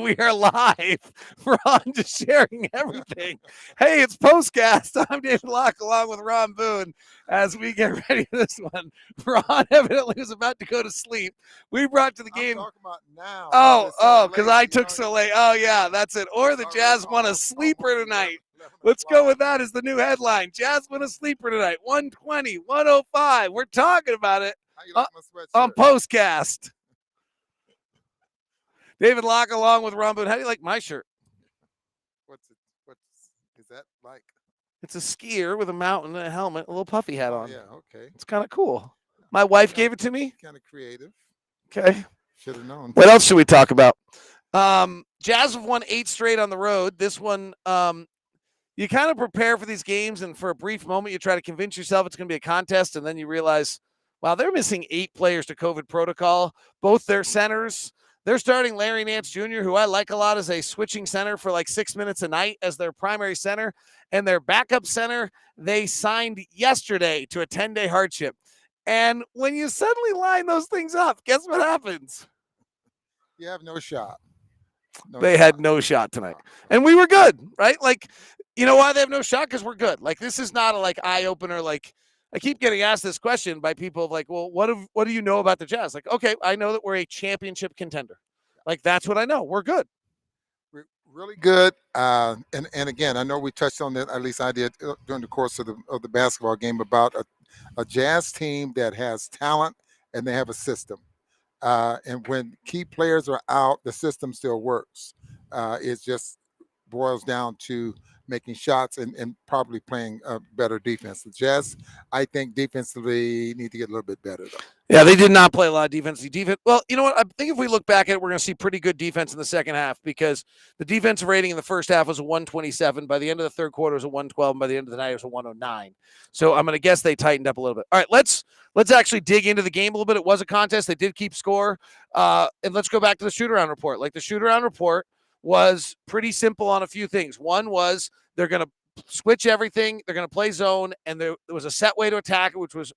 we are live. Ron just sharing everything. Hey, it's postcast. I'm David Locke along with Ron Boone as we get ready for this one. Ron evidently was about to go to sleep. We brought to the game. I'm talking about now. Because I took so late. Oh, yeah, that's it. Or the Jazz won a sleeper tonight. Let's go with that as the new headline. Jazz won a sleeper tonight. 120, 105. We're talking about it on postcast. David Locke along with Ron Boone. How do you like my shirt? What is that like? It's a skier with a mountain and a helmet, a little puffy hat on. Yeah, okay. It's kind of cool. My wife gave it to me. Kind of creative. Okay. Should have known. What else should we talk about? Jazz have won 8 straight on the road. This one, you kind of prepare for these games, and for a brief moment, you try to convince yourself it's going to be a contest, and then you realize, wow, they're missing 8 players to COVID protocol. Both their centers. They're starting Larry Nance Jr., who I like a lot as a switching center for like 6 minutes a night as their primary center. And their backup center, they signed yesterday to a 10-day hardship. And when you suddenly line those things up, guess what happens? You have no shot. They had no shot tonight. And we were good, right? Like, you know why they have no shot? Because we're good. Like, this is not a like eye-opener. Like, I keep getting asked this question by people of like, well, what do you know about the Jazz? Like, okay, I know that we're a championship contender. Like, that's what I know. We're good. We're really good. And again, I know we touched on that, at least I did during the course of the basketball game, about a Jazz team that has talent and they have a system. And when key players are out, the system still works. It just boils down to making shots and probably playing better defense. The Jazz, I think, defensively need to get a little bit better, though. Yeah, they did not play a lot of defense. Well, you know what? I think if we look back at it, we're going to see pretty good defense in the second half because the defensive rating in the first half was a 127. By the end of the third quarter, it was a 112. And by the end of the night, it was a 109. So I'm going to guess they tightened up a little bit. All right, let's actually dig into the game a little bit. It was a contest. They did keep score. And let's go back to the shoot-around report. Like, the shoot-around report was pretty simple on a few things. One was they're going to switch everything. They're going to play zone, and there was a set way to attack it, which was,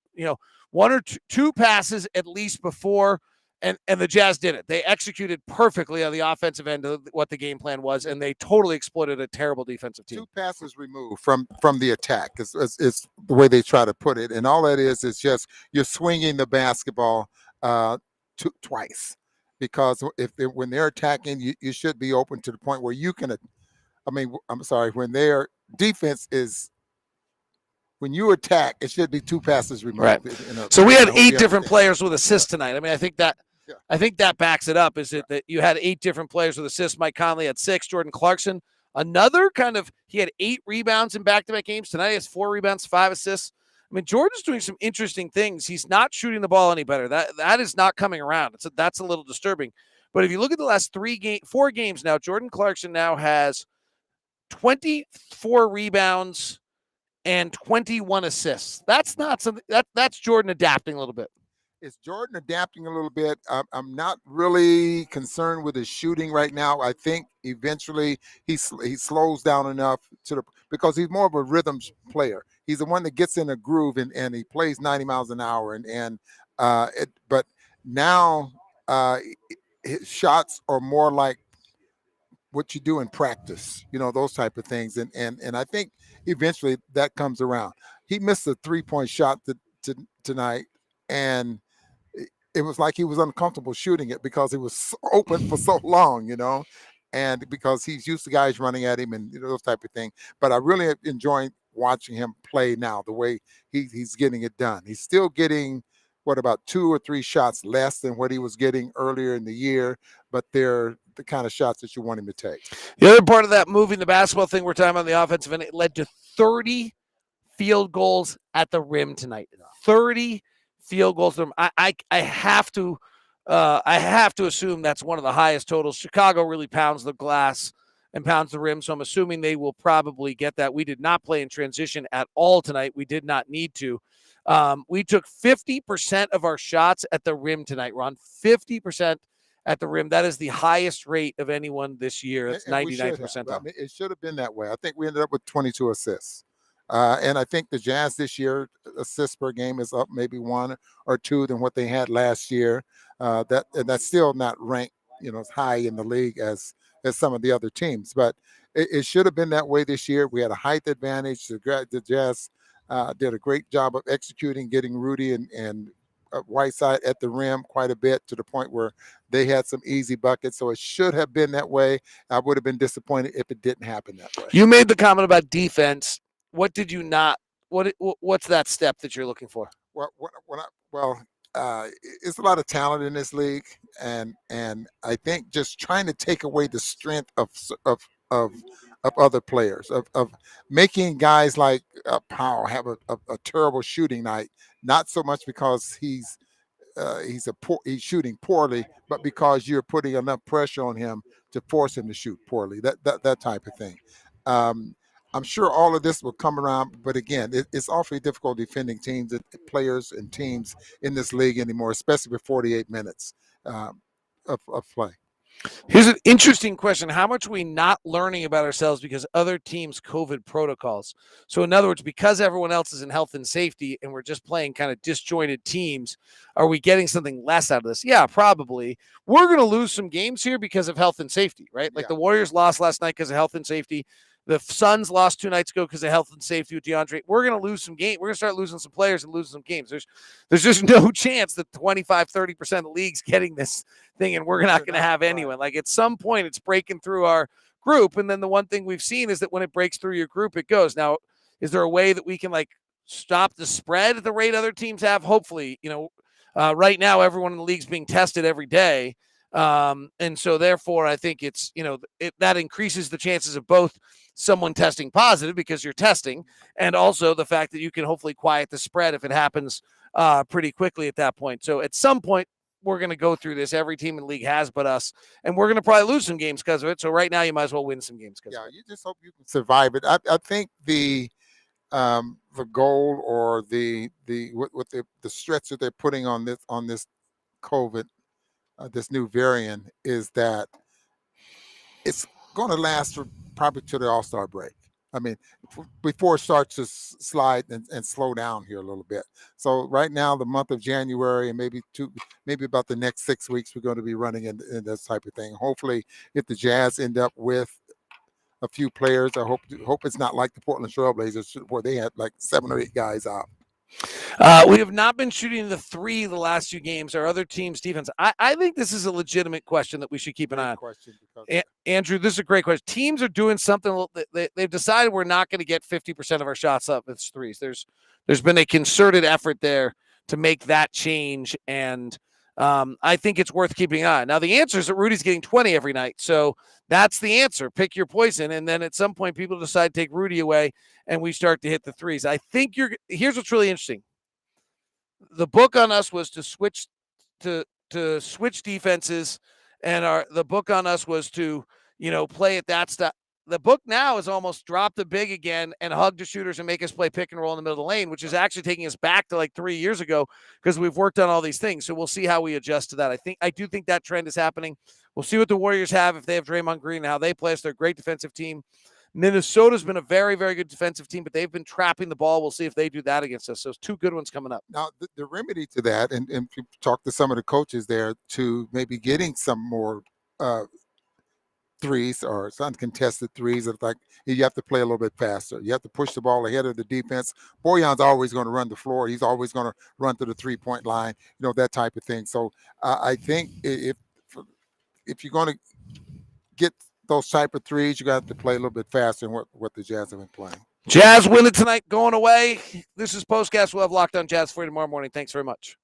one or two passes at least before, and the Jazz did it. They executed perfectly on the offensive end of what the game plan was, and they totally exploited a terrible defensive team. 2 passes removed from the attack is the way they try to put it, and all that is just you're swinging the basketball twice. Because when they're attacking, you should be open to the point where you can. When their defense is, when you attack, it should be 2 passes removed. Right. So we had 8 different players with assists tonight. I mean, I think that backs it up. Is it that you had 8 different players with assists? Mike Conley had 6. Jordan Clarkson, another he had 8 rebounds in back-to-back games. Tonight he has 4 rebounds, 5 assists. I mean, Jordan's doing some interesting things. He's not shooting the ball any better. That is not coming around. That's a little disturbing. But if you look at the last 4 games now, Jordan Clarkson now has 24 rebounds and 21 assists. That's not something that's Jordan adapting a little bit. It's Jordan adapting a little bit. I'm not really concerned with his shooting right now. I think eventually he slows down enough because he's more of a rhythm player. He's the one that gets in a groove and he plays 90 miles an hour. But now his shots are more like what you do in practice, those type of things. And I think eventually that comes around. He missed a 3-point shot tonight, and it was like he was uncomfortable shooting it because it was open for so long, and because he's used to guys running at him and those type of thing. But I really enjoy watching him play now, the way he's getting it done. He's still getting, about 2 or 3 shots less than what he was getting earlier in the year, but they're the kind of shots that you want him to take. The other part of that moving the basketball thing we're talking about on the offensive end, it led to 30 field goals at the rim tonight. 30 field goals. I have to assume that's one of the highest totals. Chicago really pounds the glass and pounds the rim, so I'm assuming they will probably get that. We did not play in transition at all tonight. We did not need to. We took 50% of our shots at the rim tonight, Ron. 50% at the rim. That is the highest rate of anyone this year. It's 99%. I mean, it should have been that way. I think we ended up with 22 assists. And I think the Jazz this year, assists per game is up maybe 1 or 2 than what they had last year. And that's still not ranked as high in the league as some of the other teams. But it should have been that way this year. We had a height advantage. The Jazz did a great job of executing, getting Rudy and Whiteside at the rim quite a bit to the point where they had some easy buckets. So it should have been that way. I would have been disappointed if it didn't happen that way. You made the comment about defense. What did you not? What's that step that you're looking for? It's a lot of talent in this league, and I think just trying to take away the strength of other players, of making guys like Powell have a terrible shooting night, not so much because he's shooting poorly, but because you're putting enough pressure on him to force him to shoot poorly. That type of thing. I'm sure all of this will come around, but again, it's awfully difficult defending teams, players, and teams in this league anymore, especially with 48 minutes of play. Here's an interesting question. How much are we not learning about ourselves because other teams' COVID protocols? So in other words, because everyone else is in health and safety and we're just playing kind of disjointed teams, are we getting something less out of this? Yeah, probably. We're going to lose some games here because of health and safety, right? Like the Warriors lost last night because of health and safety. The Suns lost 2 nights ago because of health and safety with DeAndre. We're going to lose some games. We're going to start losing some players and losing some games. There's just no chance that 25, 30% of the league's getting this thing, and we're not going to have anyone. Like at some point, it's breaking through our group, and then the one thing we've seen is that when it breaks through your group, it goes. Now, is there a way that we can like stop the spread at the rate other teams have? Hopefully, right now everyone in the league's being tested every day. And so therefore I think it's, that increases the chances of both someone testing positive because you're testing, and also the fact that you can hopefully quiet the spread if it happens pretty quickly at that point. So at some point we're going to go through this. Every team in the league has but us, and we're going to probably lose some games because of it. So right now you might as well win some games. You just hope you can survive it. I think the goal or the stretch that they're putting on this COVID, this new variant, is that it's going to last for probably to the All-Star break. I mean, before it starts to slide and slow down here a little bit. So right now, the month of January and maybe about the next 6 weeks, we're going to be running in this type of thing. Hopefully, if the Jazz end up with a few players, I hope it's not like the Portland Trailblazers where they had like 7 or 8 guys out. We have not been shooting the three the last 2 games. Our other team's defense. I think this is a legitimate question that we should keep an eye on. Andrew, this is a great question. Teams are doing something. They've decided we're not going to get 50% of our shots up with threes. There's been a concerted effort there to make that change, and I think it's worth keeping an eye on. Now, the answer is that Rudy's getting 20 every night, so that's the answer. Pick your poison, and then at some point, people decide to take Rudy away, and we start to hit the threes. I think here's what's really interesting. The book on us was to switch defenses, and the book on us was to play at that stuff. The book now is almost drop the big again and hug the shooters and make us play pick and roll in the middle of the lane, which is actually taking us back to like 3 years ago because we've worked on all these things. So we'll see how we adjust to that. I do think that trend is happening. We'll see what the Warriors have if they have Draymond Green and how they play us. They're a great defensive team. Minnesota's been a very, very good defensive team, but they've been trapping the ball. We'll see if they do that against us. So it's 2 good ones coming up. Now, the remedy to that, and if you talk to some of the coaches there, to maybe getting some more threes or uncontested threes, it's like you have to play a little bit faster. You have to push the ball ahead of the defense. Bojan's always going to run the floor. He's always going to run to the 3-point line, that type of thing. So I think if you're going to get those type of threes, you got to play a little bit faster than what the Jazz have been playing. Jazz win it tonight, going away. This is Postcast. We'll have Locked On Jazz for you tomorrow morning. Thanks very much.